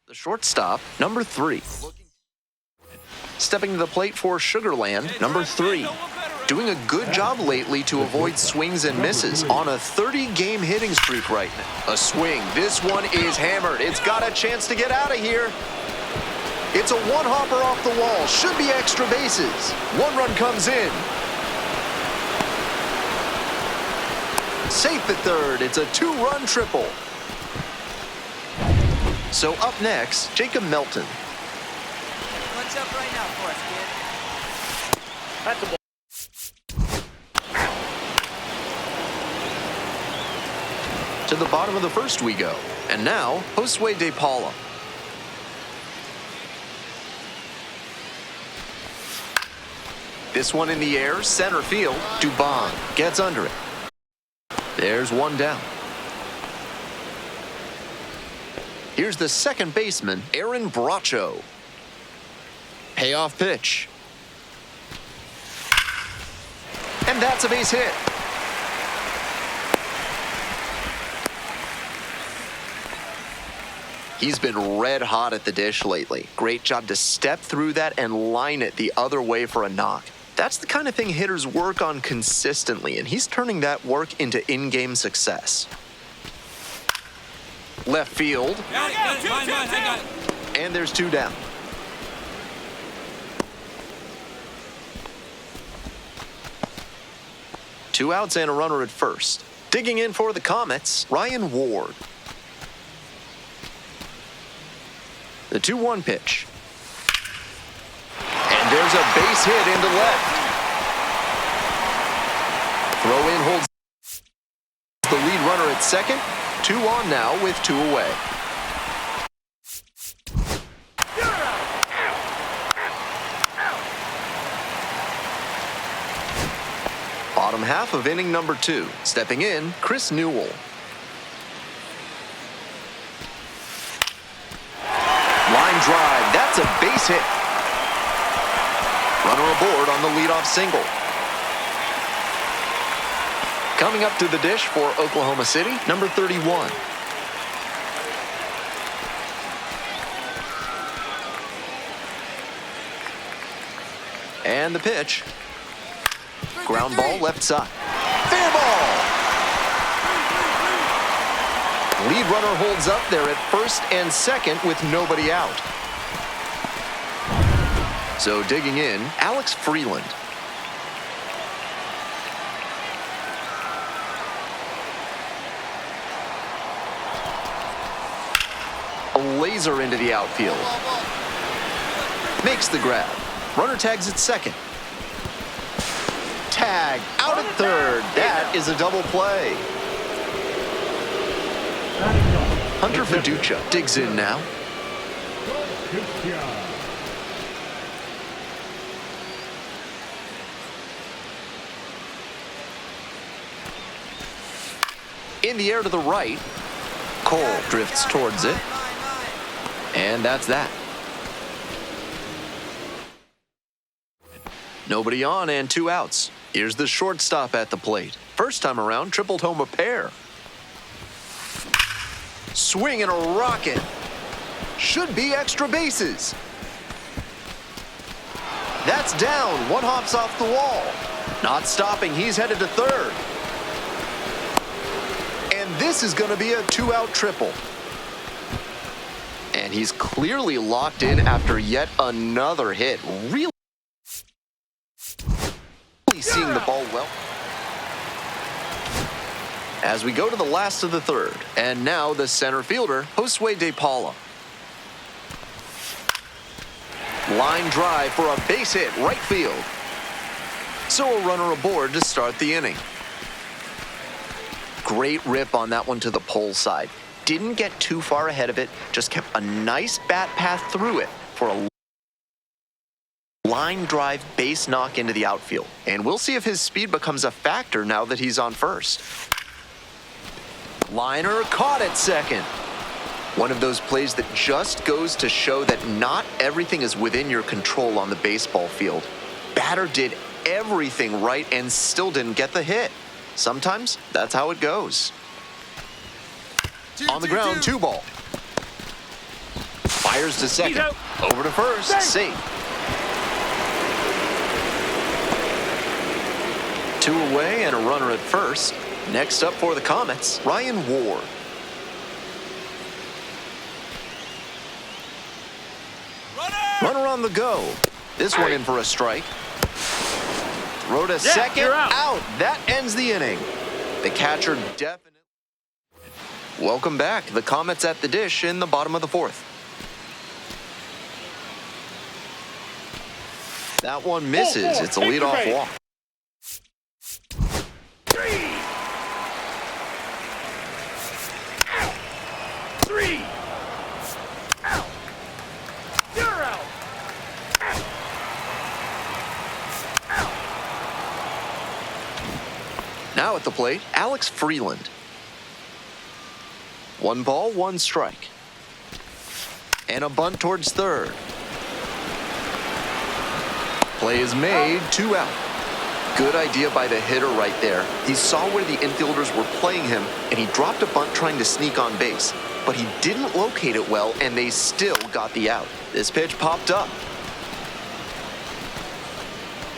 The shortstop, number 3. Stepping to the plate for Sugarland, number 3. Doing a good job lately to avoid swings and misses on a 30-game hitting streak right now. A swing. This one is hammered. It's got a chance to get out of here. It's a one-hopper off the wall. Should be extra bases. One run comes in. Safe at third. It's a 2-run triple. So up next, Jacob Melton. What's up right now for us, kid? That's a ball. To the bottom of the first we go. And now, Josue De Paula. This one in the air, center field. Dubon gets under it. There's one down. Here's the second baseman, Aaron Bracho. Payoff pitch. And that's a base hit. He's been red hot at the dish lately. Great job to step through that and line it the other way for a knock. That's the kind of thing hitters work on consistently, and he's turning that work into in-game success. Left field. And there's 2 down. Two outs and a runner at first. Digging in for the Comets, Ryan Ward. The 2-1 pitch. And there's a base hit into left. Throw in holds the lead runner at second. 2 on now with 2 away. Bottom half of inning number 2. Stepping in, Chris Newell. Line drive, that's a base hit. Runner aboard on the leadoff single. Coming up to the dish for Oklahoma City, number 31. And the pitch. Ground ball left side. Fair ball! Lead runner holds up there at first and second with nobody out. So digging in, Alex Freeland. A laser into the outfield. Makes the grab. Runner tags at second. Tag out at third. That is a double play. Hunter Fiducia digs in now. In the air to the right. Cole drifts towards it. And that's that. Nobody on and 2 outs. Here's the shortstop at the plate. First time around, tripled home a pair. Swing and a rocket. Should be extra bases. That's down. 1 hops off the wall. Not stopping. He's headed to third. And this is going to be a 2-out triple. And he's clearly locked in after yet another hit. Really seeing the ball well. As we go to the last of the third. And now the center fielder, Josue De Paula. Line drive for a base hit right field. So a runner aboard to start the inning. Great rip on that one to the pole side. Didn't get too far ahead of it, just kept a nice bat path through it for a line drive base knock into the outfield. And we'll see if his speed becomes a factor now that he's on first. Liner caught at second. One of those plays that just goes to show that not everything is within your control on the baseball field. Batter did everything right and still didn't get the hit. Sometimes that's how it goes. On the ground, 2 ball. Fires to second. Over to first. Safe. 2 away and a runner at first. Next up for the Comets, Ryan Ward. Runner on the go. This one in for a strike. Throw to second. Out. That ends the inning. The catcher definitely. Welcome back. The Comets at the dish in the bottom of the 4th. That one misses. It's a leadoff walk. 3. Out. You're out. Out. Now at the plate, Alex Freeland. 1 ball, 1 strike. And a bunt towards third. Play is made, 2 out. Good idea by the hitter right there. He saw where the infielders were playing him, and he dropped a bunt trying to sneak on base. But he didn't locate it well, and they still got the out. This pitch popped up.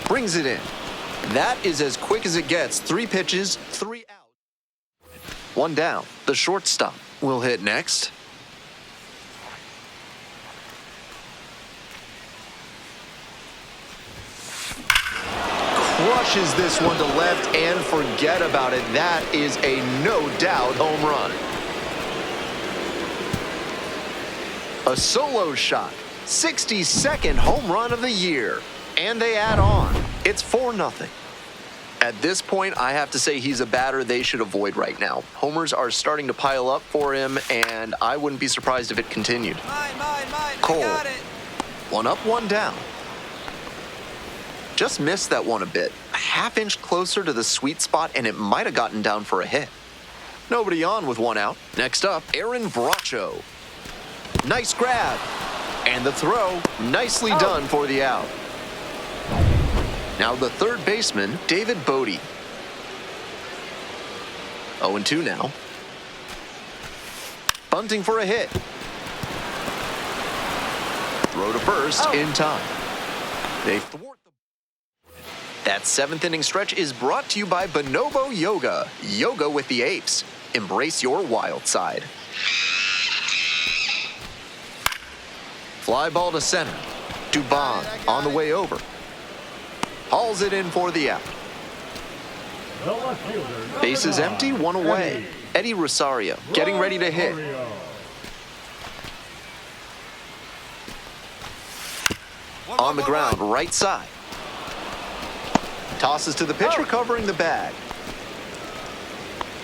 Brings it in. That is as quick as it gets. 3 pitches, 3 out. 1 down. The shortstop will hit next. Crushes this one to left, and forget about it. That is a no-doubt home run. A solo shot. 62nd home run of the year. And they add on. It's 4-0. At this point, I have to say he's a batter they should avoid right now. Homers are starting to pile up for him, and I wouldn't be surprised if it continued. Mine. Cole. I got it. 1 up, 1 down. Just missed that one a bit. A half-inch closer to the sweet spot, and it might have gotten down for a hit. Nobody on with 1 out. Next up, Aaron Bracho. Nice grab. And the throw, nicely done for the out. Now the third baseman, David Bodie. 0-2 now. Bunting for a hit. Throw to first in time. They thwart the... That 7th inning stretch is brought to you by Bonobo Yoga. Yoga with the apes. Embrace your wild side. Fly ball to center. Dubon on the way over. Hauls it in for the out. Base is empty, 1 away. Eddie Rosario getting ready to hit. On the ground, right side. Tosses to the pitcher, covering the bag.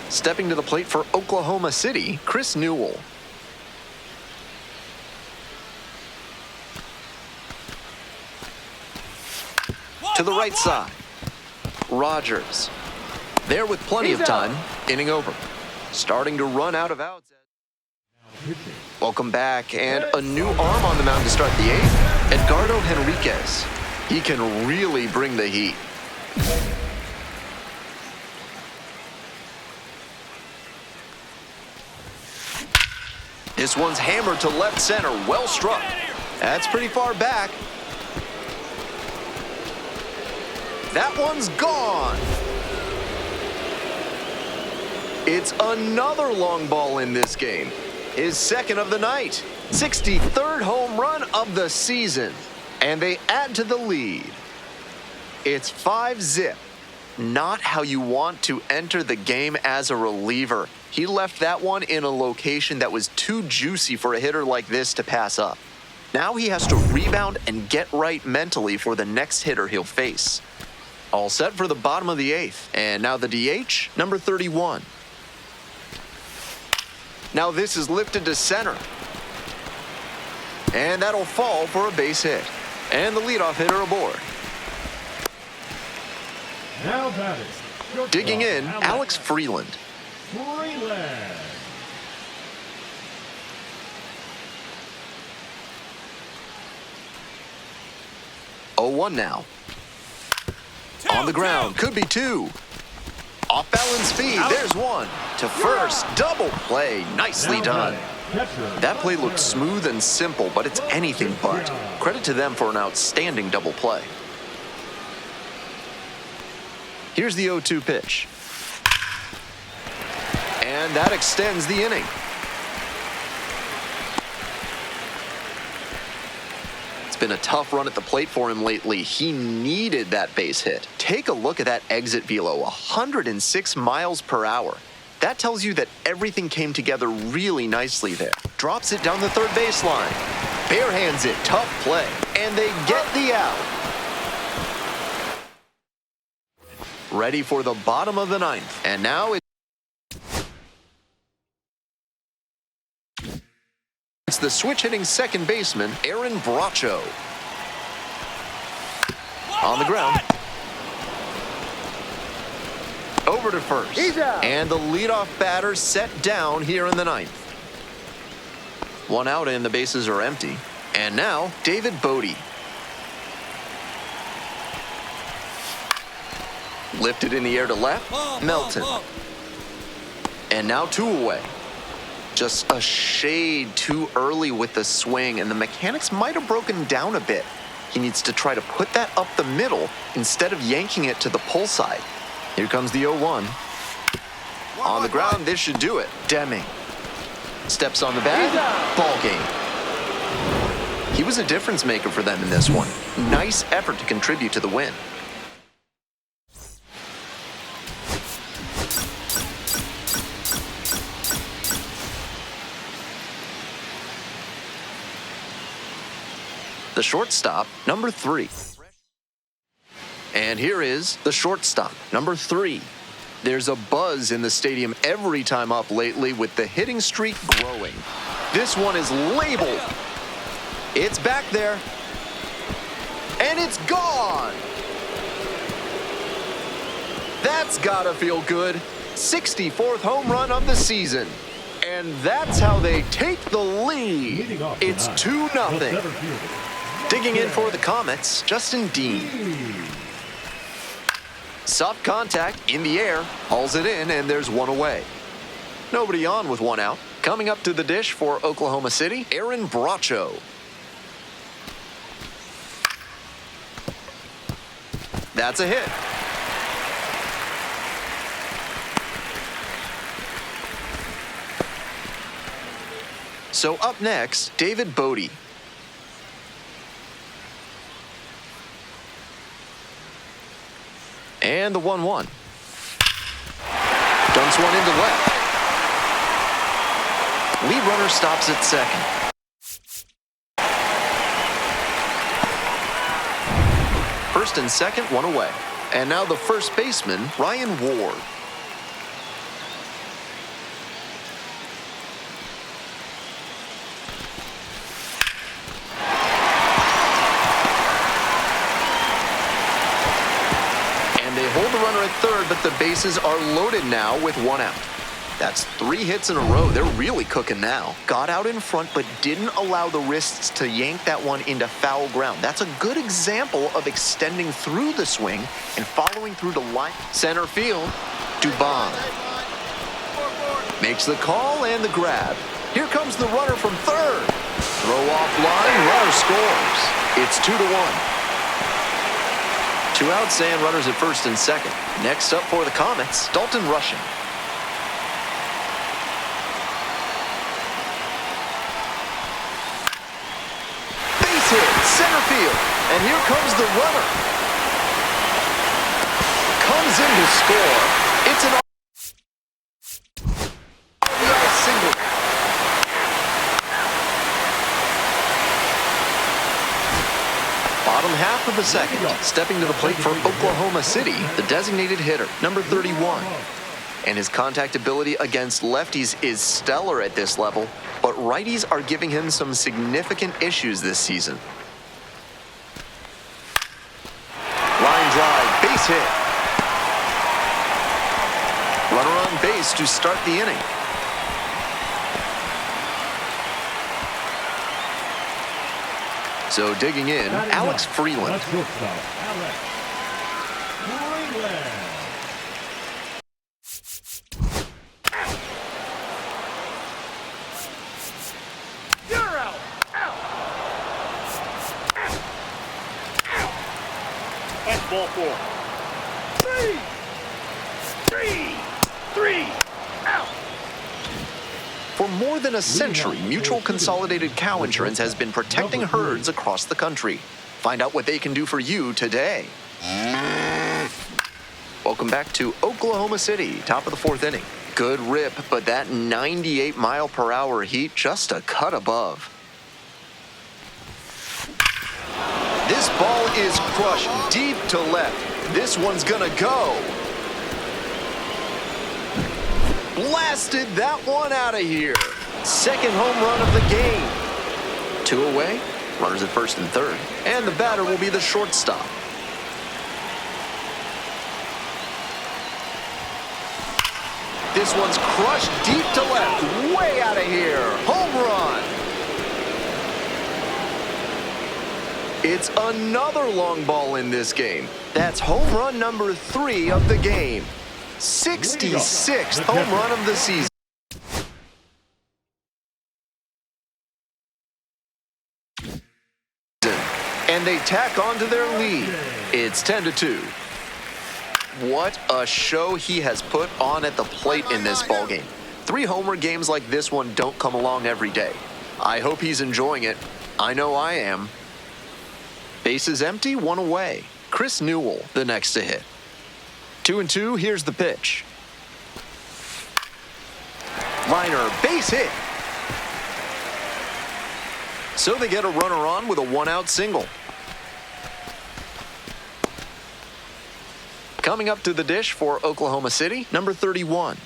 Stepping to the plate for Oklahoma City, Chris Newell. To the right side. Rogers. There with plenty of time. Inning over. Starting to run out of outs. Welcome back, and a new arm on the mound to start the 8th. Edgardo Henriquez. He can really bring the heat. This one's hammered to left center. Well struck. That's pretty far back. That one's gone. It's another long ball in this game. His 2nd of the night. 63rd home run of the season. And they add to the lead. It's 5-0. Not how you want to enter the game as a reliever. He left that one in a location that was too juicy for a hitter like this to pass up. Now he has to rebound and get right mentally for the next hitter he'll face. All set for the bottom of the 8th. And now the DH, number 31. Now this is lifted to center. And that'll fall for a base hit. And the leadoff hitter aboard. Now batting. Digging in, Alex Freeland. 0-1 now. On the ground, could be 2. Off balance feed, there's 1. To first, double play, nicely done. Catcher. That play looked smooth and simple, but it's anything but. Credit to them for an outstanding double play. Here's the 0-2 pitch. And that extends the inning. It's been a tough run at the plate for him lately. He needed that base hit. Take a look at that exit velo, 106 miles per hour. That tells you that everything came together really nicely there. Drops it down the third baseline. Barehands it, tough play. And they get the out. Ready for the bottom of the ninth. And now it's the switch-hitting second baseman, Aaron Bracho. On the ground. Over to first. And the leadoff batter set down here in the ninth. One out and the bases are empty. And now, David Bodie. Lifted in the air to left, Melton. And now 2 away. Just a shade too early with the swing, and the mechanics might have broken down a bit. He needs to try to put that up the middle instead of yanking it to the pull side. Here comes the 0-1. On the ground, this should do it. Deming. Steps on the bag. Ball game. He was a difference maker for them in this one. Nice effort to contribute to the win. The shortstop, number 3. And here is the shortstop, number 3. There's a buzz in the stadium every time up lately with the hitting streak growing. This one is labeled. It's back there. And it's gone. That's gotta feel good. 64th home run of the season. And that's how they take the lead. It's 2-0. Digging in for the Comets, Justin Dean. Soft contact in the air, hauls it in, and there's 1 away. Nobody on with 1 out. Coming up to the dish for Oklahoma City, Aaron Bracho. That's a hit. So up next, David Bodie. And the 1-1. Dumps one into left. Lead runner stops at second. First and second, 1 away. And now the first baseman, Ryan Ward. Hold the runner at third, but the bases are loaded now with 1 out. That's 3 hits in a row. They're really cooking now. Got out in front, but didn't allow the wrists to yank that one into foul ground. That's a good example of extending through the swing and following through the line. Center field, Dubon. Makes the call and the grab. Here comes the runner from third. Throw off line, runner scores. It's 2-1. 2 outs and runners at first and second. Next up for the Comets, Dalton Rushing. Base hit, center field, and here comes the runner. Comes in to score. It's an RBI single. Bottom half of the second, stepping to the plate for Oklahoma City, the designated hitter, number 31. And his contact ability against lefties is stellar at this level, but righties are giving him some significant issues this season. Line drive, base hit. Runner on base to start the inning. So digging in, Alex Freeland. Ball four. Three. Out. For more than a century, Mutual Consolidated Cow Insurance has been protecting herds across the country. Find out what they can do for you today. Welcome back to Oklahoma City, top of the fourth inning. Good rip, but that 98-mile-per-hour heat just a cut above. This ball is crushed deep to left. This one's gonna go. Blasted that one out of here. Second home run of the game. 2 away, runners at first and third, and the batter will be the shortstop. This one's crushed deep to left, way out of here. Home run. It's another long ball in this game. That's home run number 3 of the game. 66th home run of the season. And they tack on to their lead. It's 10-2. What a show he has put on at the plate in this ballgame. 3 homer games like this one don't come along every day. I hope he's enjoying it. I know I am. Bases empty, 1 away. Chris Newell, the next to hit. 2-2, here's the pitch. Liner, base hit. So they get a runner on with a 1-out single. Coming up to the dish for Oklahoma City, number 31.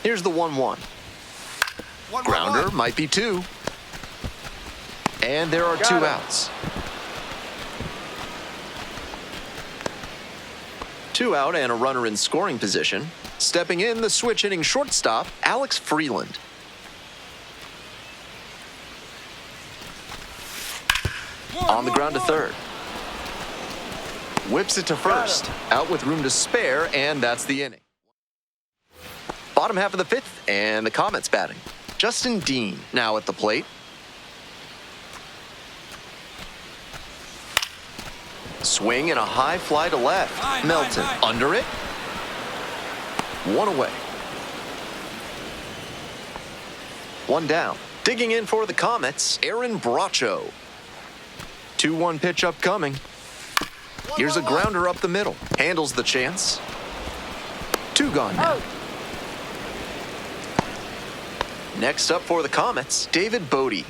Here's the 1-1. Grounder, might be 2. And there are 2 outs. 2 out and a runner in scoring position. Stepping in, the switch-hitting shortstop, Alex Freeland. On the ground to third. Whips it to first. Out with room to spare, and that's the inning. Bottom half of the 5th, and the Comets batting. Justin Dean now at the plate. Swing and a high fly to left. Melton under it. 1 away. 1 down. Digging in for the Comets, Aaron Bracho. 2-1 pitch upcoming. Here's a grounder up the middle. Handles the chance. 2 gone now. Next up for the Comets, David Bodie.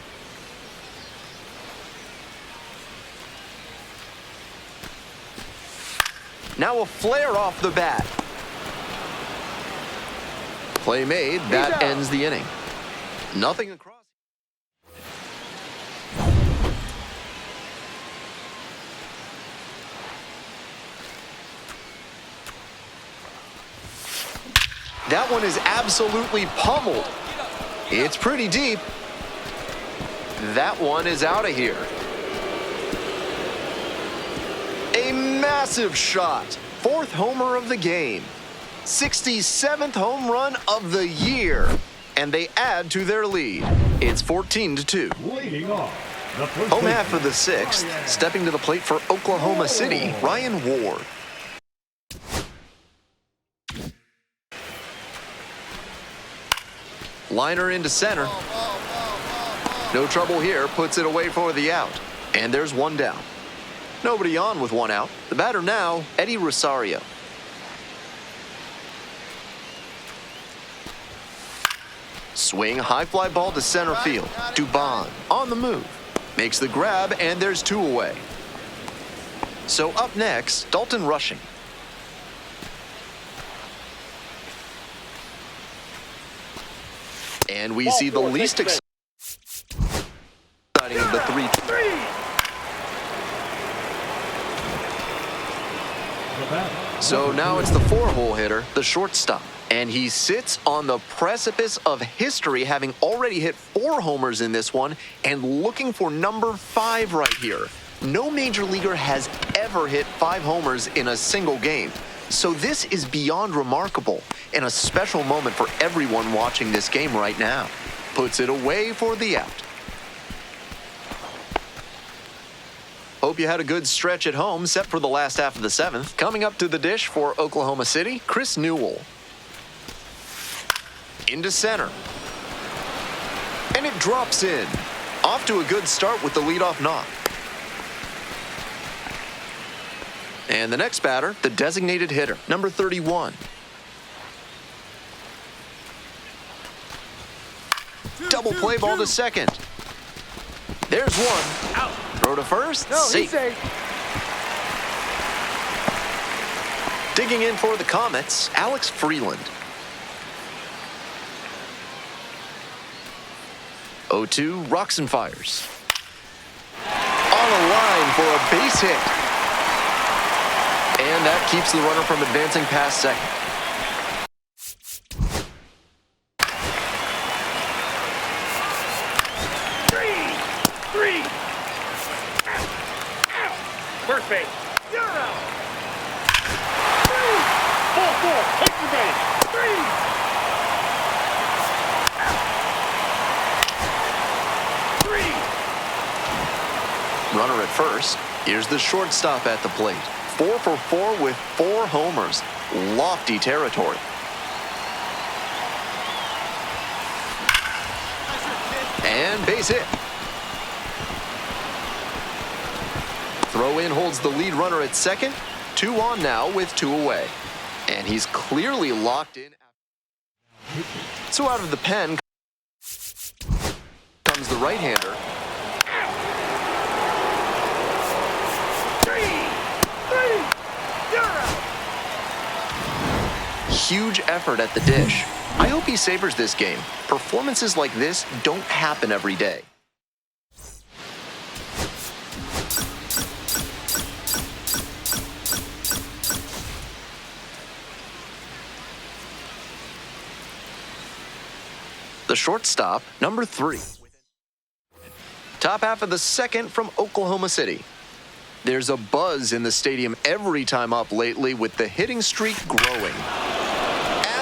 Now a flare off the bat. Play made. That ends the inning. Nothing across. That one is absolutely pummeled. It's pretty deep. That one is out of here. A massive shot. 4th homer of the game. 67th home run of the year. And they add to their lead. It's 14-2. Leading off the first Home half of the 6th. Stepping to the plate for Oklahoma City, Ryan Ward. Liner into center. No trouble here, puts it away for the out. And there's 1 down. Nobody on with 1 out. The batter now, Eddie Rosario. Swing, high fly ball to center field. Dubon on the move. Makes the grab, and there's 2 away. So up next, Dalton Rushing. And we see the least exciting of the 3. So now it's the 4-hole hitter, the shortstop. And he sits on the precipice of history, having already hit 4 homers in this one and looking for number 5 right here. No major leaguer has ever hit 5 homers in a single game. So this is beyond remarkable and a special moment for everyone watching this game right now. Puts it away for the out. Hope you had a good stretch at home set for the last half of the 7th. Coming up to the dish for Oklahoma City, Chris Newell. Into center. And it drops in. Off to a good start with the leadoff knock. And the next batter, the designated hitter, number 31. Double play ball to second. There's one. Out. Throw to first. No, he's safe. Digging in for the Comets, Alex Freeland. 0-2, rocks and fires. On a line for a base hit. And that keeps the runner from advancing past second. Three. First base. You're out. 4-4. Extra base. 3. Runner at first. Here's the shortstop at the plate. 4 for 4 with 4 homers. Lofty territory. And base hit. Throw in holds the lead runner at second. 2 on now with 2 away. And he's clearly locked in. So out of the pen comes the right-hander. 3. You're out. Huge effort at the dish. I hope he savors this game. Performances like this don't happen every day. The shortstop, number 3. Top half of the 2nd from Oklahoma City. There's a buzz in the stadium every time up lately with the hitting streak growing.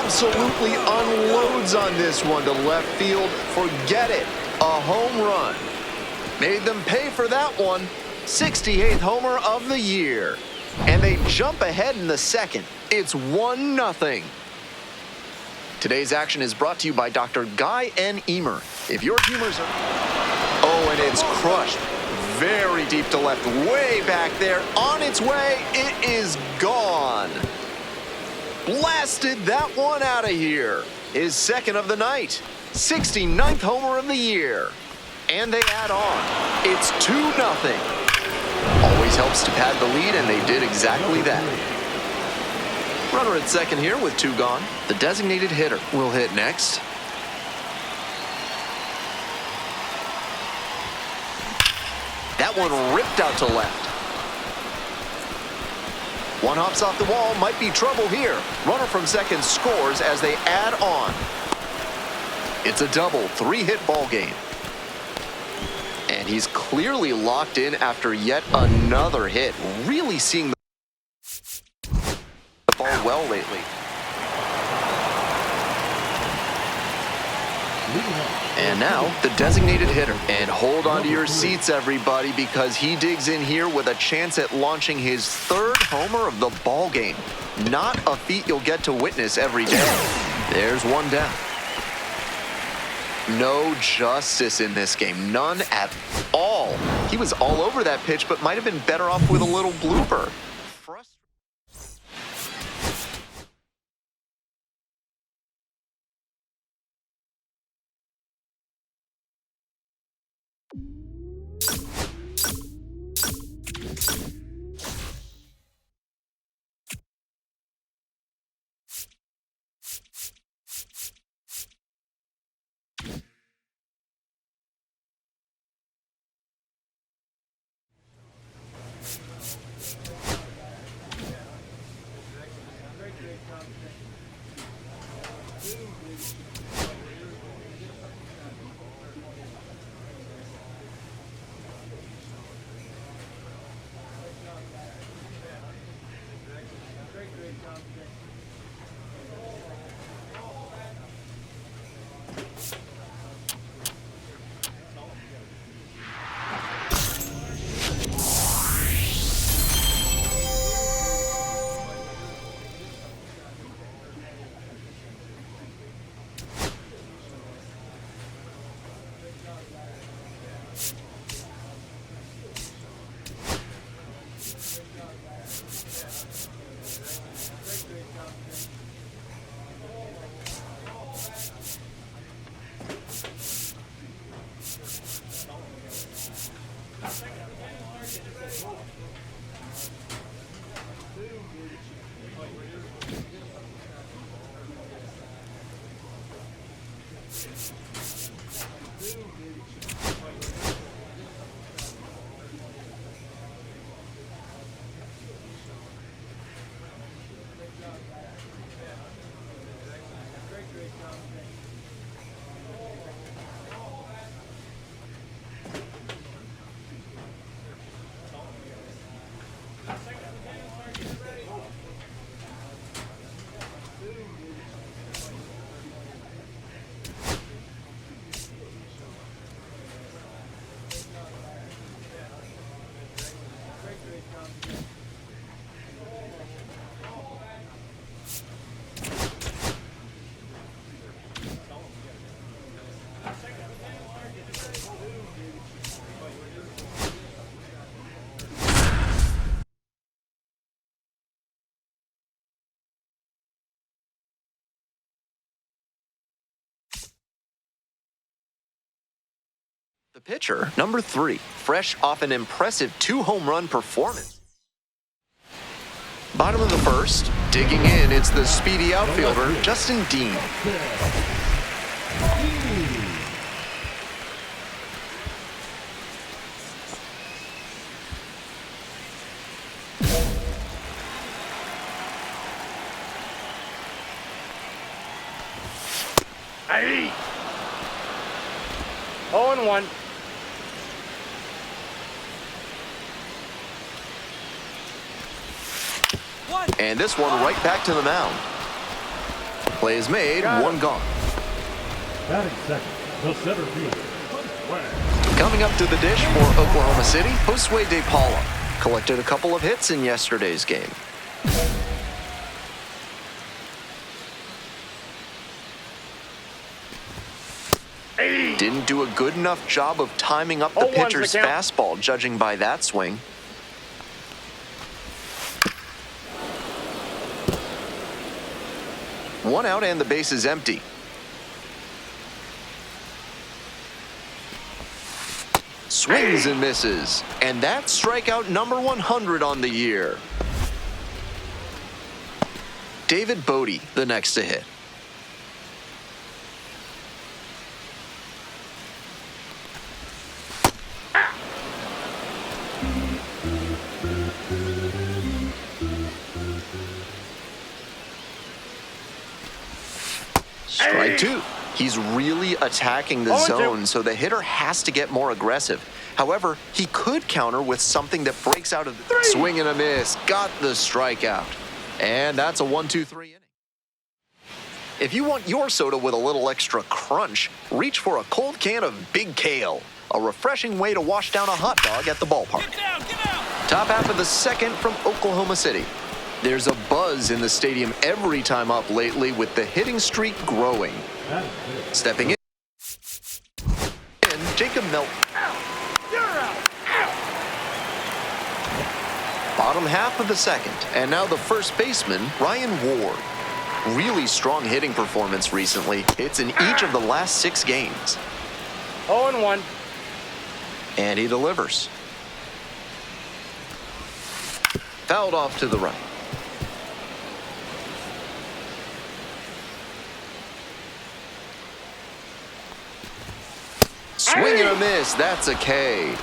Absolutely unloads on this one to left field. Forget it. A home run. Made them pay for that one. 68th homer of the year. And they jump ahead in the 2nd. It's 1-0. Today's action is brought to you by Dr. Guy N. Emer. If your tumors are... Oh, and it's crushed. Very deep to left, way back there. On its way, it is gone. Blasted that one out of here. His 2nd of the night. 69th homer of the year. And they add on. It's 2-0. Always helps to pad the lead, and they did exactly that. Runner at second here with 2 gone. The designated hitter will hit next. That one ripped out to left. One hops off the wall, might be trouble here. Runner from second scores as they add on. It's a double, 3-hit ball game. And he's clearly locked in after yet another hit. Really seeing the ball well lately. And now, the designated hitter. And hold on to your seats, everybody, because he digs in here with a chance at launching his 3rd homer of the ball game. Not a feat you'll get to witness every day. There's one down. No justice in this game. None at all. He was all over that pitch, but might have been better off with a little blooper. The pitcher, number 3, fresh off an impressive 2-home run performance. Bottom of the first, digging in, it's the speedy outfielder, Justin Dean. Hey! 0-1. And this one right back to the mound. Play is made, one gone. Batting second, the center fielder, Josue. Coming up to the dish for Oklahoma City, Josue De Paula collected a couple of hits in yesterday's game. Didn't do a good enough job of timing up the pitcher's fastball, judging by that swing. One out and the base is empty. Swings and misses. And that's strikeout number 100 on the year. David Bodie, the next to hit. Strike 2. He's really attacking the zone, so the hitter has to get more aggressive. However, he could counter with something that breaks out of the swing and a miss. Got the strikeout. And that's a 1-2-3 inning. If you want your soda with a little extra crunch, reach for a cold can of Big Kale, a refreshing way to wash down a hot dog at the ballpark. Get down, get out. Top half of the second from Oklahoma City. There's a buzz in the stadium every time up lately with the hitting streak growing. Stepping in, Jacob Melton. You're out. Bottom half of the second, and now the first baseman, Ryan Ward. Really strong hitting performance recently. Hits in each of the last 6 games. 0-1. And he delivers. Fouled off to the right. Swing and a miss, that's a K.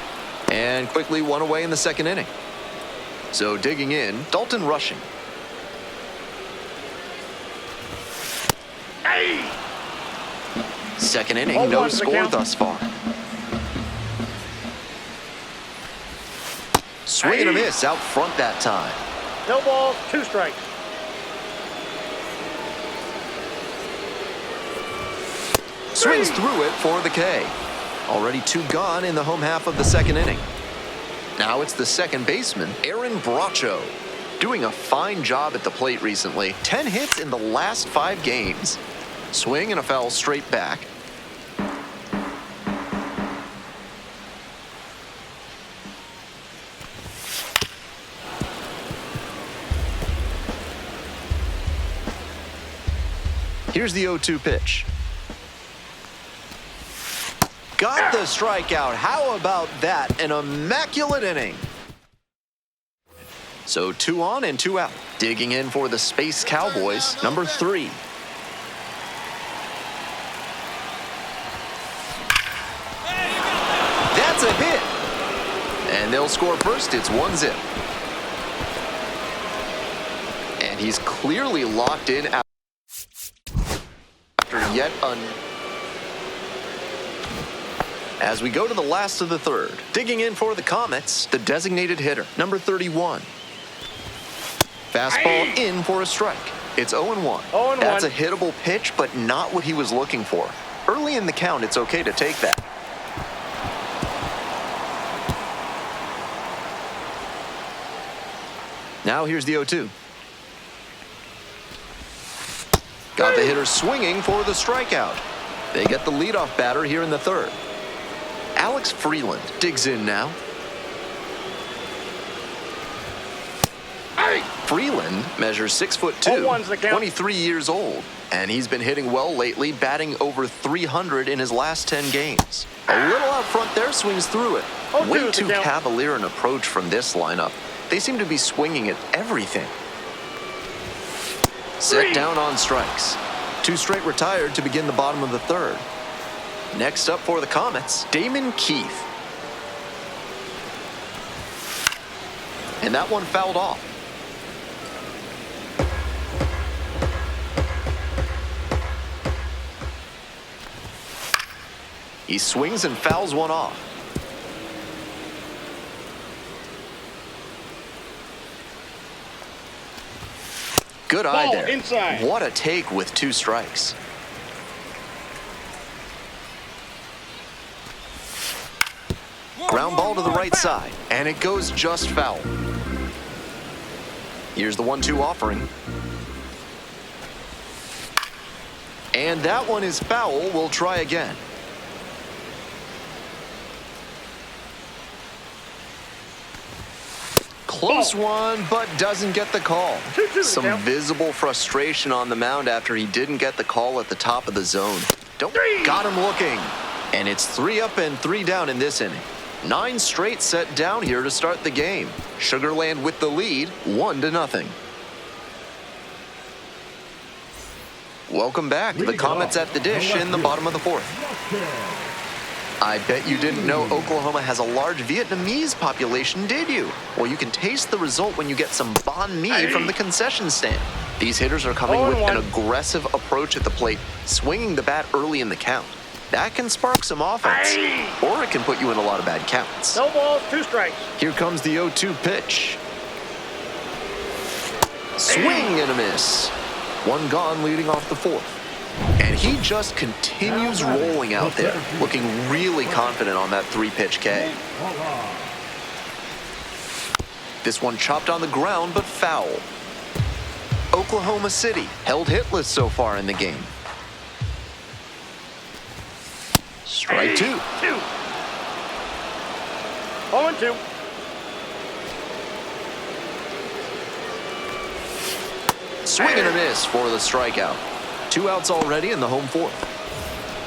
And quickly one away in the second inning. So digging in, Dalton Rushing. Hey! Second inning, no score thus far. Swing and a miss out front that time. No balls, 2 strikes. Swings through it for the K. Already 2 gone in the home half of the second inning. Now it's the second baseman, Aaron Bracho, doing a fine job at the plate recently. 10 hits in the last 5 games. Swing and a foul straight back. Here's the 0-2 pitch. Got the strikeout. How about that? An immaculate inning. So 2 on and 2 out. Digging in for the Space Cowboys, number 3. And they'll score first. It's 1-0. And he's clearly locked in after yet As we go to the last of the third, digging in for the Comets, the designated hitter, number 31. Fastball in for a strike. It's 0-1. 0-1. That's a hittable pitch, but not what he was looking for. Early in the count, it's okay to take that. Now here's the 0-2. Got the hitter swinging for the strikeout. They get the leadoff batter here in the third. Alex Freeland digs in now. Freeland measures 6'2", 23 years old, and he's been hitting well lately, batting over 300 in his last 10 games. A little out front there, swings through it. Way too cavalier an approach from this lineup. They seem to be swinging at everything. Set down on strikes. 2 straight retired to begin the bottom of the third. Next up for the Comets, Damon Keith. And that one fouled off. He swings and fouls one off. Good eye there. Inside. What a take with 2 strikes. Ground ball to the right side, and it goes just foul. Here's the 1-2 offering. And that one is foul. We'll try again. Close one, but doesn't get the call. Some visible frustration on the mound after he didn't get the call at the top of the zone. Got him looking. And it's 3 up and 3 down in this inning. 9 straight set down here to start the game. Sugarland with the lead, 1-0. Welcome back. The Comets at the dish in the bottom of the fourth. I bet you didn't know Oklahoma has a large Vietnamese population, did you? Well, you can taste the result when you get some banh mi from the concession stand. These hitters are coming with an aggressive approach at the plate, swinging the bat early in the count. That can spark some offense, or it can put you in a lot of bad counts. No balls, 2 strikes. Here comes the 0-2 pitch. Swing and a miss. 1 gone leading off the fourth. And he just continues rolling out there, looking really confident on that 3-pitch K. This one chopped on the ground, but foul. Oklahoma City held hitless so far in the game. Strike 2. 0-2. Swing and a miss for the strikeout. 2 outs already in the home fourth.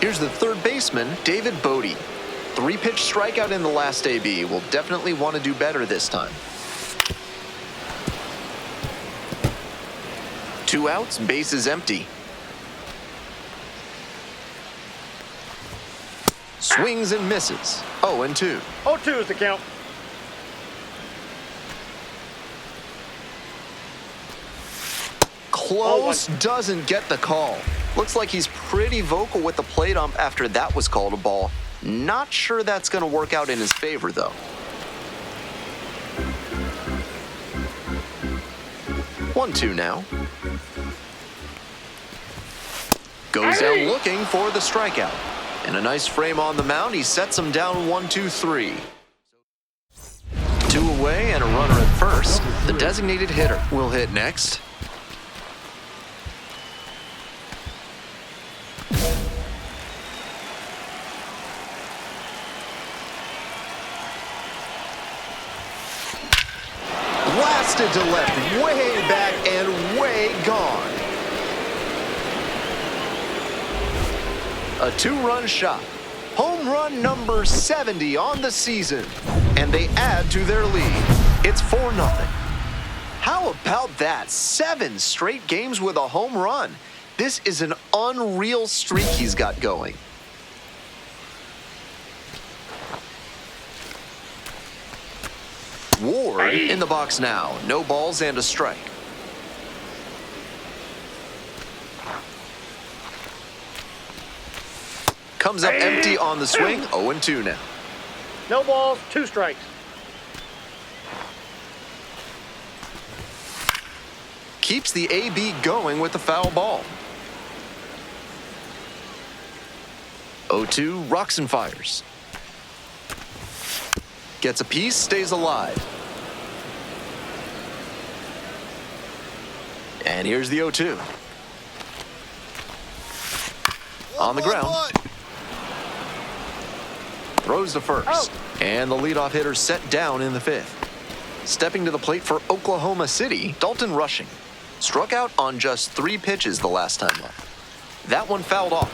Here's the third baseman, David Bodie. 3-pitch strikeout in the last AB. Will definitely want to do better this time. 2 outs, bases empty. Swings and misses. 0-2. 0-2 is the count. Close, doesn't get the call. Looks like he's pretty vocal with the plate ump after that was called a ball. Not sure that's going to work out in his favor, though. 1-2 now. Goes down looking for the strikeout. And a nice frame on the mound. He sets him down 1-2-3. 2 away and a runner at first. The designated hitter will hit next. Blasted to left, way back and way gone. A 2-run shot. Home run number 70 on the season. And they add to their lead. It's 4-0. How about that? 7 straight games with a home run. This is an unreal streak he's got going. forward. In the box now. No balls and a strike. Comes up empty on the swing. 0-2 now. No balls, 2 strikes. Keeps the AB going with the foul ball. 0-2, rocks and fires. Gets a piece, stays alive. And here's the 0-2. On the ground. Throws to first. And the leadoff hitter set down in the 5th. Stepping to the plate for Oklahoma City, Dalton Rushing. Struck out on just 3 pitches the last time up. That one fouled off.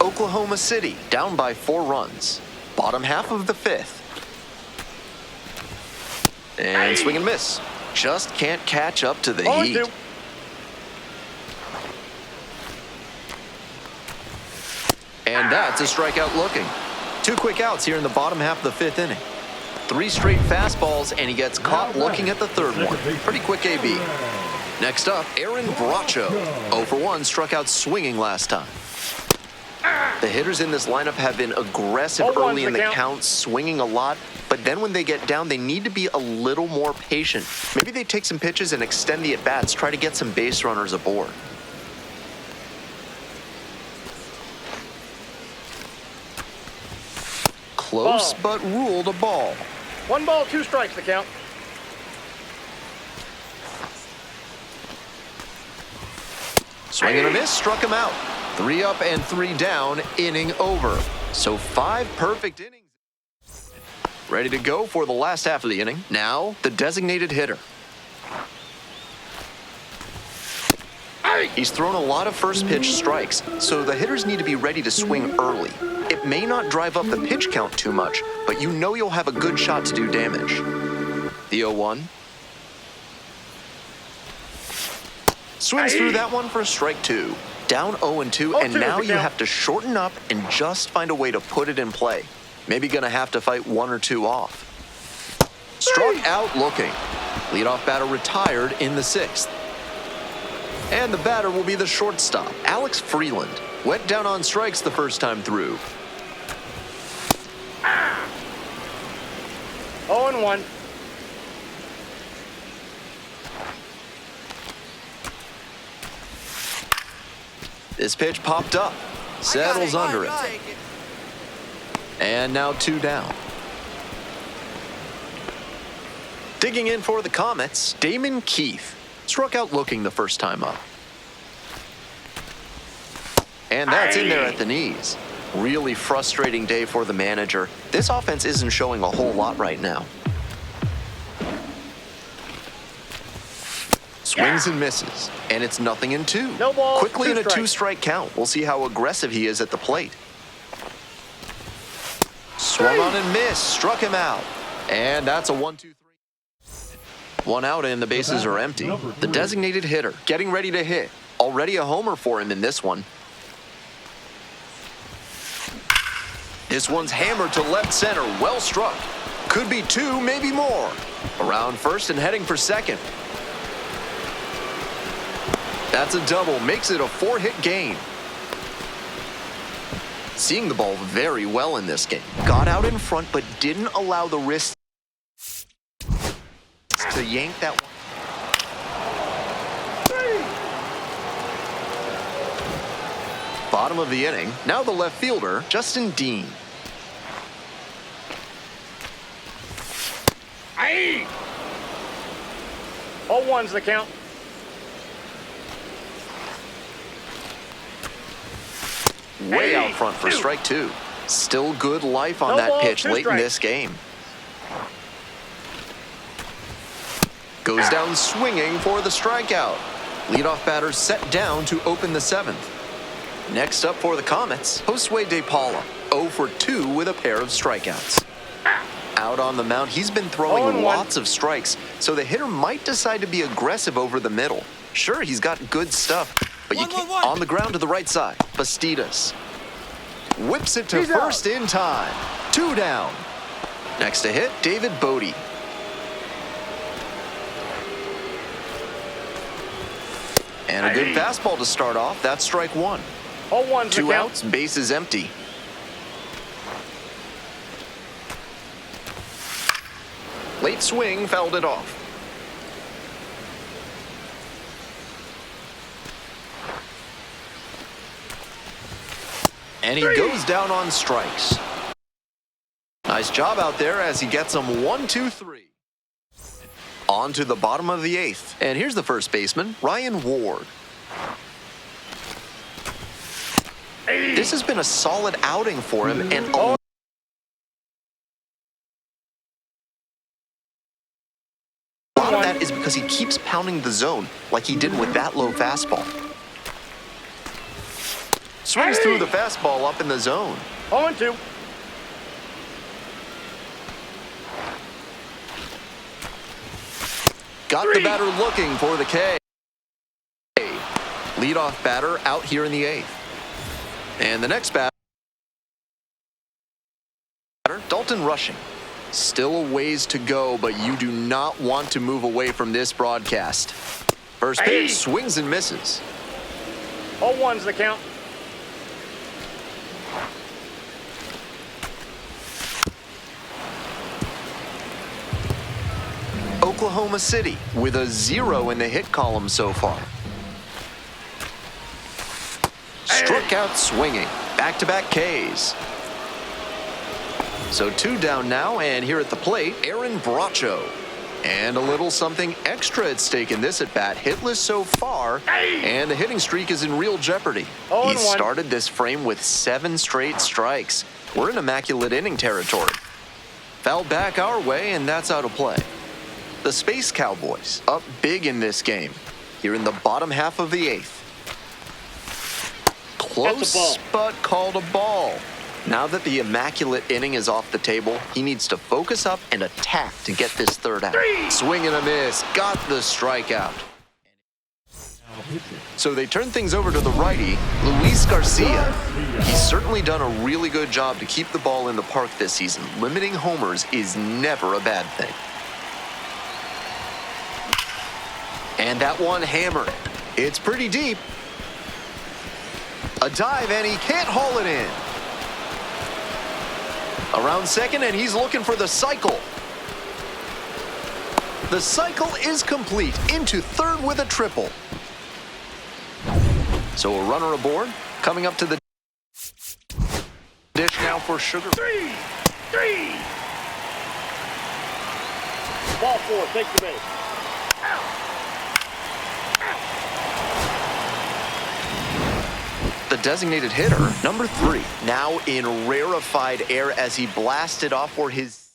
Oklahoma City down by 4 runs. Bottom half of the 5th. And swing and miss. Just can't catch up to the heat. 0-2. And that's a strikeout looking. 2 quick outs here in the bottom half of the 5th inning. 3 straight fastballs, and he gets caught looking at the 3rd one. Pretty quick AB. Next up, Aaron Bracho. 0 for 1, struck out swinging last time. The hitters in this lineup have been aggressive early in the count, swinging a lot, but then when they get down, they need to be a little more patient. Maybe they take some pitches and extend the at-bats, try to get some base runners aboard. Close, but ruled a ball. 1 ball, 2 strikes the count. Swing and a miss, struck him out. 3 up and 3 down, inning over. So 5 perfect innings. Ready to go for the last half of the inning. Now, the designated hitter. He's thrown a lot of first pitch strikes, so the hitters need to be ready to swing early. It may not drive up the pitch count too much, but you know you'll have a good shot to do damage. The 0-1. Swings through that one for strike 2. Down 0-2, and now you have to shorten up and just find a way to put it in play. Maybe gonna have to fight 1 or 2 off. Struck out looking. Leadoff batter retired in the 6th. And the batter will be the shortstop, Alex Freeland. Went down on strikes the first time through. 0-1. This pitch popped up. Settles under it. And now 2 down. Digging in for the Comets, Damon Keith. Struck out looking the first time up. And that's in there at the knees. Really frustrating day for the manager. This offense isn't showing a whole lot right now. Swings and misses, and it's 0-2. No balls, Quickly 2 in a strikes. 2-strike count. We'll see how aggressive he is at the plate. Swung on and missed, struck him out. And that's a 1-2-3. 1 out and the bases are empty. The designated hitter getting ready to hit. Already a homer for him in this one. This one's hammered to left center, well struck. Could be 2, maybe more. Around first and heading for second. That's a double, makes it a 4-hit game. Seeing the ball very well in this game. Got out in front, but didn't allow the wrist to yank that one. Bottom of the inning, now the left fielder, Justin Dean. 0-1's the count. Way out front for strike 2. Still good life on No that ball, pitch 2 late in strikes. this game. Goes down swinging for the strikeout. Leadoff batter set down to open the 7th. Next up for the Comets, Josue De Paula, 0 for 2 with a pair of strikeouts. Out on the mound, he's been throwing 0-1. lots of strikes, so the hitter might decide to be aggressive over the middle. Sure, he's got good stuff, but you can't. On the ground to the right side, Bastidas. Whips it to He's out. first in time. 2 down. Next to hit, David Bodie. And a good fastball to start off. That's strike one. 0-1's the 2 count. outs, bases empty. Late swing, fouled it off. And he goes down on strikes. Nice job out there as he gets them 1-2-3. On to the bottom of the 8th. And here's the first baseman, Ryan Ward. This has been a solid outing for him, and a lot of that is because he keeps pounding the zone like he did with that low fastball. Swings through the fastball up in the zone. 0-2. Got the batter looking for the K. Leadoff batter out here in the 8th. And the next batter, Dalton Rushing. Still a ways to go, but you do not want to move away from this broadcast. First pitch, swings and misses. 0-1's the count. Oklahoma City with a 0 in the hit column so far. Struck out swinging. Back-to-back Ks. So 2 down now, and here at the plate, Aaron Bracho. And a little something extra at stake in this at-bat. Hitless so far, and the hitting streak is in real jeopardy. He started this frame with 7 straight strikes. We're in immaculate inning territory. Fouled back our way, and that's out of play. The Space Cowboys up big in this game, here in the bottom half of the 8th. Close, but called a ball. Now that the immaculate inning is off the table, he needs to focus up and attack to get this third out. Swing and a miss, got the strikeout. So they turn things over to the righty, Luis Garcia. He's certainly done a really good job to keep the ball in the park this season. Limiting homers is never a bad thing. And that one hammered. It's pretty deep. A dive, and he can't haul it in. Around second, and he's looking for the cycle. The cycle is complete. Into third with a triple. So a runner aboard. Coming up to the dish now for Sugar. 3. Ball 4, take the base. The designated hitter, number 3, now in rarefied air as he blasted off for his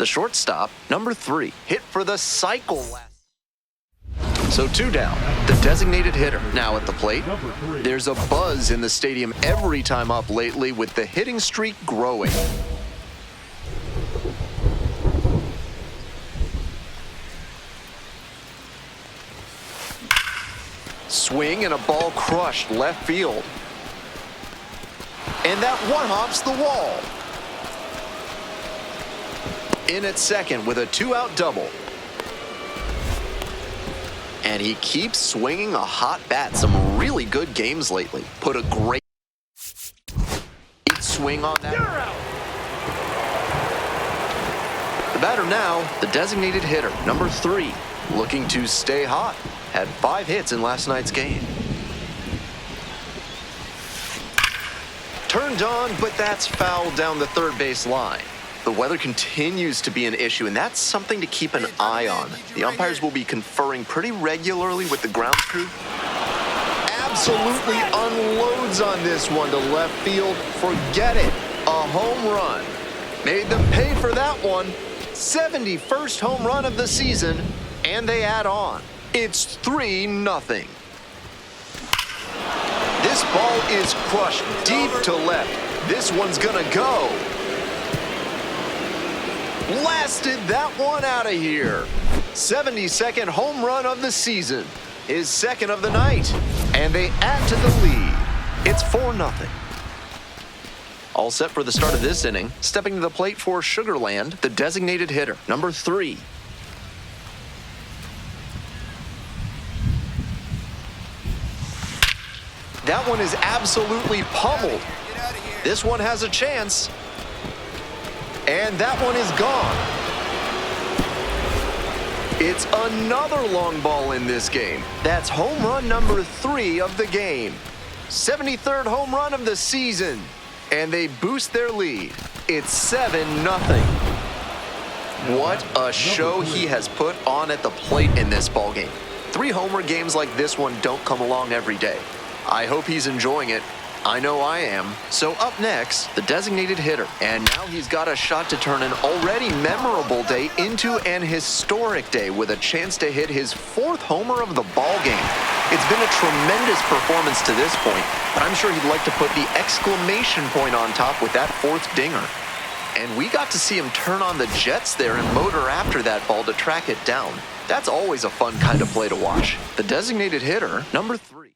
the shortstop, number 3, hit for the cycle last. So 2 down. The designated hitter now at the plate. There's a buzz in the stadium every time up lately with the hitting streak growing. Swing and a ball crushed left field. And that one hops the wall. In at second with a 2-out double. And he keeps swinging a hot bat. Some really good games lately. Put a great swing on that. The batter now, the designated hitter, number 3, looking to stay hot. Had 5 hits in last night's game. Turned on, but that's fouled down the third base line. The weather continues to be an issue, and that's something to keep an eye on. The umpires will be conferring pretty regularly with the grounds crew. Absolutely unloads on this one to left field. Forget it. A home run. Made them pay for that one. 71st home run of the season, and they add on. It's 3-0. This ball is crushed deep to left. This one's gonna go. Blasted that one out of here. 72nd home run of the season. His second of the night. And they add to the lead. It's 4-0. All set for the start of this inning. Stepping to the plate for Sugar Land, the designated hitter, number 3. That one is absolutely pummeled. This one has a chance. And that one is gone. It's another long ball in this game. That's home run number 3 of the game. 73rd home run of the season. And they boost their lead. It's 7-0. What a show he has put on at the plate in this ballgame. 3 homer games like this one don't come along every day. I hope he's enjoying it. I know I am. So up next, the designated hitter. And now he's got a shot to turn an already memorable day into an historic day with a chance to hit his 4th homer of the ballgame. It's been a tremendous performance to this point, but I'm sure he'd like to put the exclamation point on top with that 4th dinger. And we got to see him turn on the jets there and motor after that ball to track it down. That's always a fun kind of play to watch. The designated hitter, number 3.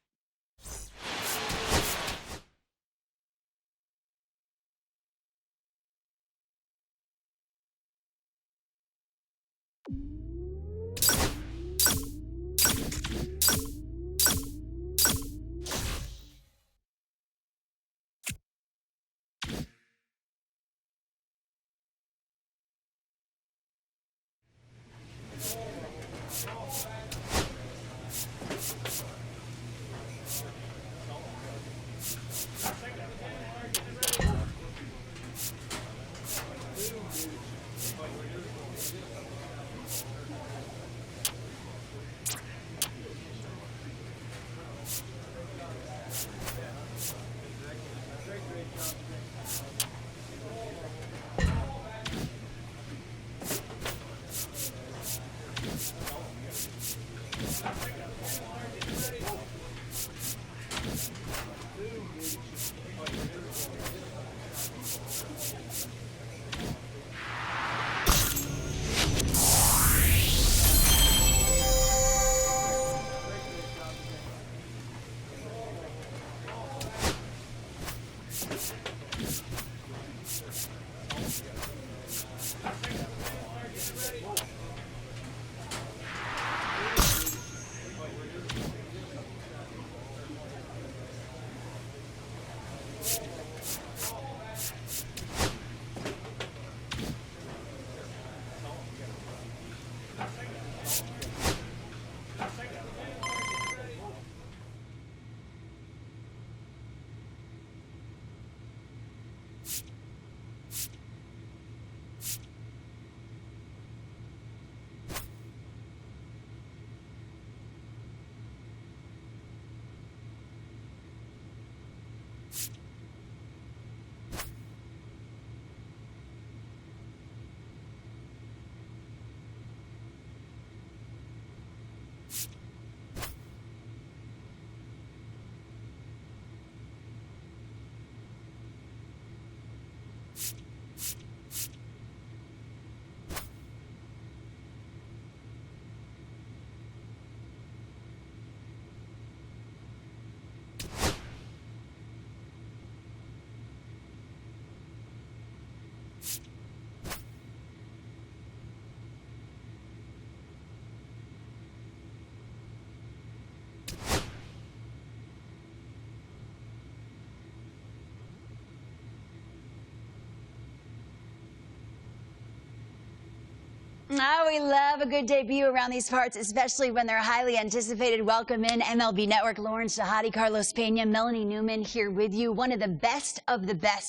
Oh, we love a good debut around these parts, especially when they're highly anticipated. Welcome in MLB Network, Lawrence Shahadi, Carlos Pena, Melanie Newman here with you. One of the best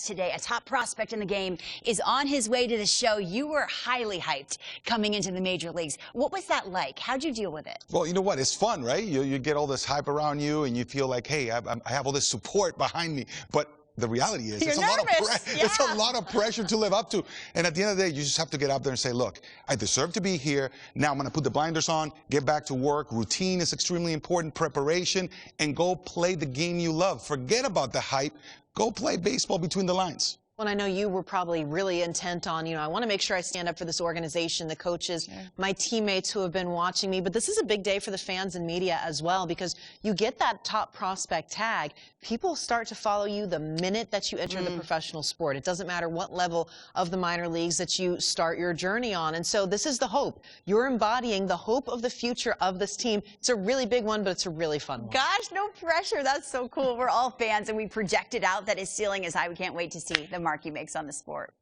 today, a top prospect in the game, is on his way to the show. You were highly hyped coming into the major leagues. What was that like? How'd you deal with it? Well, you know what? It's fun, right? You get all this hype around you, and you feel like, hey, I have all this support behind me. But the reality is, it's a lot of pressure to live up to. And at the end of the day, you just have to get out there and say, look, I deserve to be here. Now I'm going to put the blinders on, get back to work. Routine is extremely important, preparation, and go play the game you love. Forget about the hype. Go play baseball between the lines. Well, I know you were probably really intent on, I want to make sure I stand up for this organization, the coaches, my teammates who have been watching me. But this is a big day for the fans and media as well, because you get that top prospect tag. People start to follow you the minute that you enter the professional sport. It doesn't matter what level of the minor leagues that you start your journey on. And so this is the hope. You're embodying the hope of the future of this team. It's a really big one, but it's a really fun one. Gosh, no pressure. That's so cool. We're all fans, and we projected out that his ceiling is high. We can't wait to see the mark he makes on the sport.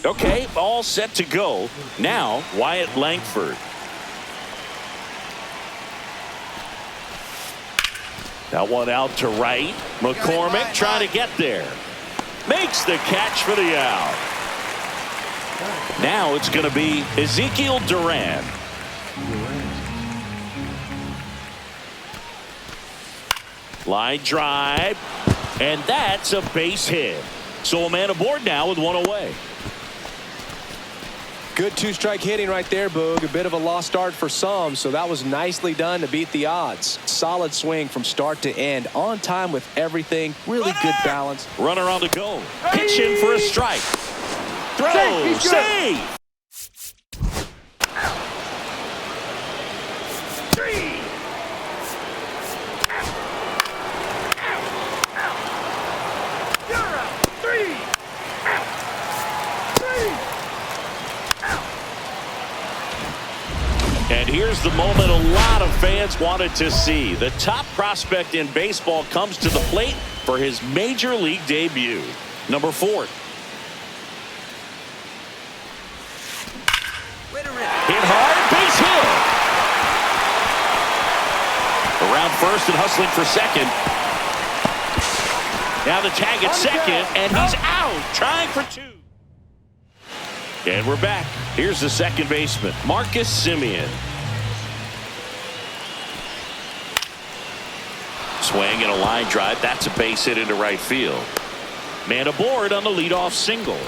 Okay, all set to go. Now, Wyatt Langford. That one out to right. McCormick trying to get there. Makes the catch for the out. Now it's going to be Ezekiel Duran. Line drive. And that's a base hit. So a man aboard now with one away. Good two-strike hitting right there, Boog. A bit of a lost start for some, so that was nicely done to beat the odds. Solid swing from start to end. On time with everything. Really good balance. Runner on the go. Pitch in for a strike. Throw. Save. And here's the moment a lot of fans wanted to see. The top prospect in baseball comes to the plate for his major league debut. Number 4. Hit hard, base hit. Around first and hustling for second. Now the tag at second, and he's out, trying for 2. And we're back. Here's the second baseman, Marcus Semien. Swing and a line drive. That's a base hit into right field. Man aboard on the leadoff single.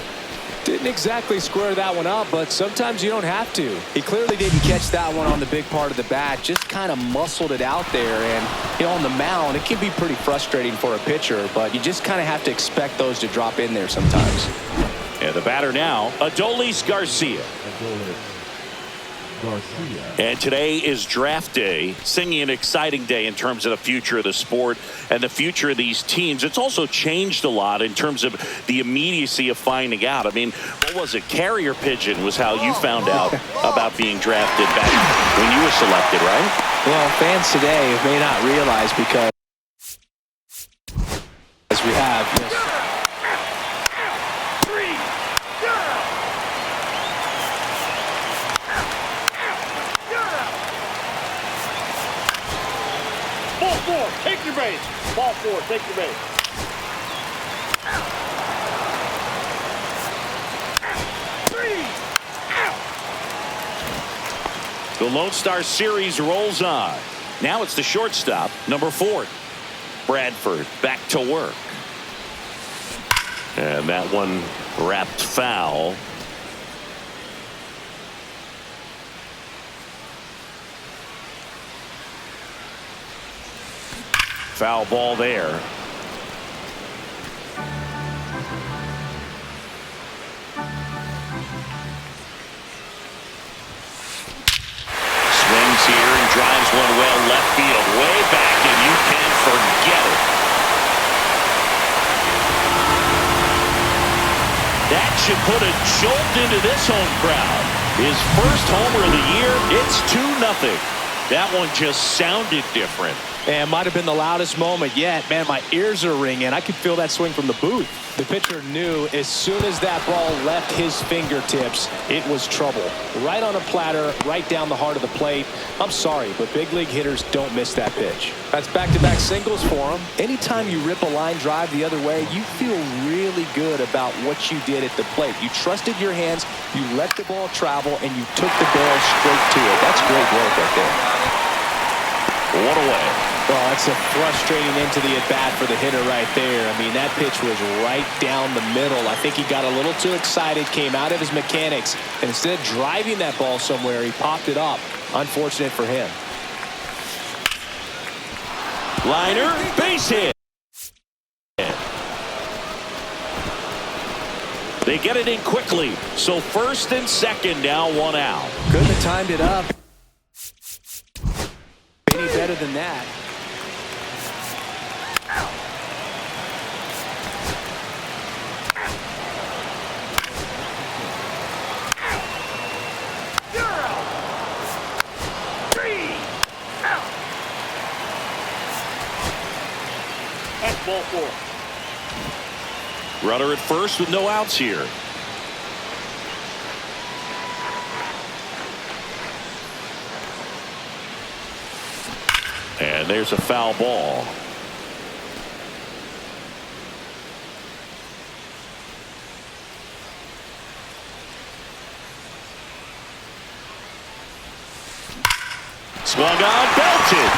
Didn't exactly square that one up, but sometimes you don't have to. He clearly didn't catch that one on the big part of the bat, just kind of muscled it out there. And, on the mound, it can be pretty frustrating for a pitcher, but you just kind of have to expect those to drop in there sometimes. And the batter now, Adolis Garcia. And today is draft day, singing an exciting day in terms of the future of the sport and the future of these teams. It's also changed a lot in terms of the immediacy of finding out. I mean, what was it? Carrier pigeon was how you found out about being drafted back when you were selected, right? Well, fans today may not realize because as we have, Ball 4, take your base. Ball 4, take your base. The Lone Star Series rolls on. Now it's the shortstop, number 4, Bradford, back to work. And that one wrapped foul. Foul ball there. Swings here and drives one well left field, way back, and you can forget it. That should put a jolt into this home crowd. His first homer of the year, it's 2-0. That one just sounded different. And might have been the loudest moment yet. Man, my ears are ringing. I could feel that swing from the booth. The pitcher knew as soon as that ball left his fingertips, it was trouble. Right on a platter, right down the heart of the plate. I'm sorry, but big league hitters don't miss that pitch. That's back-to-back singles for him. Anytime you rip a line drive the other way, you feel really good about what you did at the plate. You trusted your hands, you let the ball travel, and you took the barrel straight to it. That's great work right there. One away. Oh, that's a frustrating end to the at-bat for the hitter right there. I mean, that pitch was right down the middle. I think he got a little too excited, came out of his mechanics, and instead of driving that ball somewhere, he popped it up. Unfortunate for him. Liner, base hit. They get it in quickly. So first and second, now 1 out. Couldn't have timed it up any better than that. That's ball 4. Runner at first with no outs here. And there's a foul ball. Swung on, belted.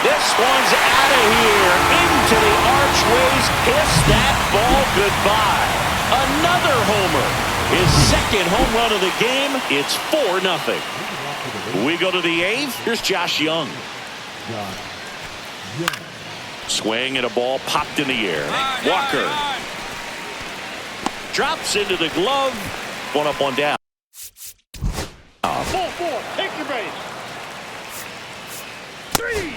This one's out of here, into the archways, kiss that ball goodbye. Another homer, his second home run of the game. It's 4-0. We go to the 8th. Here's Josh Young. Swing and a ball popped in the air. Walker drops into the glove. 1 up, 1 down. Ball 4, take your base. 3.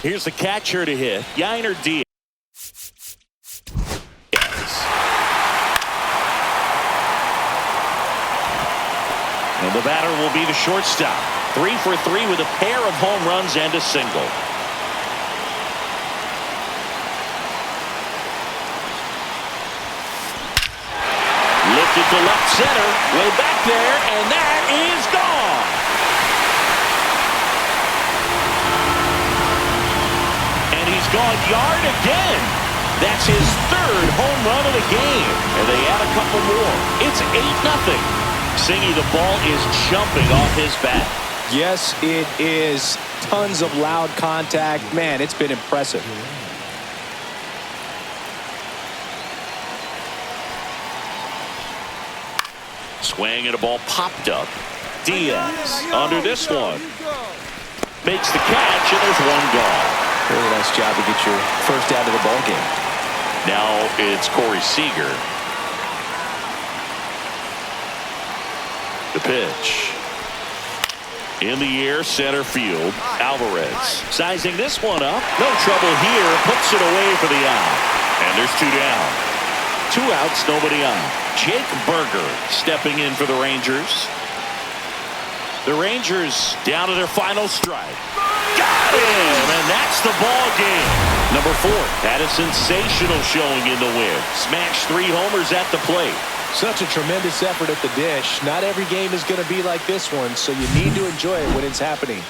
Here's the catcher to hit. Yainer Diaz. And the batter will be the shortstop. 3 for 3 with a pair of home runs and a single. Lifted to left center. Way back there, and that is gone. And he's gone yard again. That's his 3rd home run of the game. And they add a couple more. It's 8-0. Singy, the ball is jumping off his bat. Yes, it is. Tons of loud contact. Man, it's been impressive. Swing and a ball popped up. Diaz under this one. Makes the catch, and there's one gone. Really nice job to get your first out of the ball game. Now it's Corey Seager. The pitch. In the air, center field. Alvarez sizing this one up. No trouble here. Puts it away for the out. And there's 2 down. 2 outs, nobody on. Jake Berger stepping in for the Rangers. The Rangers down to their final strike. Got him! And that's the ball game. Number 4 had a sensational showing in the win. Smashed 3 homers at the plate. Such a tremendous effort at the dish. Not every game is going to be like this one, so you need to enjoy it when it's happening.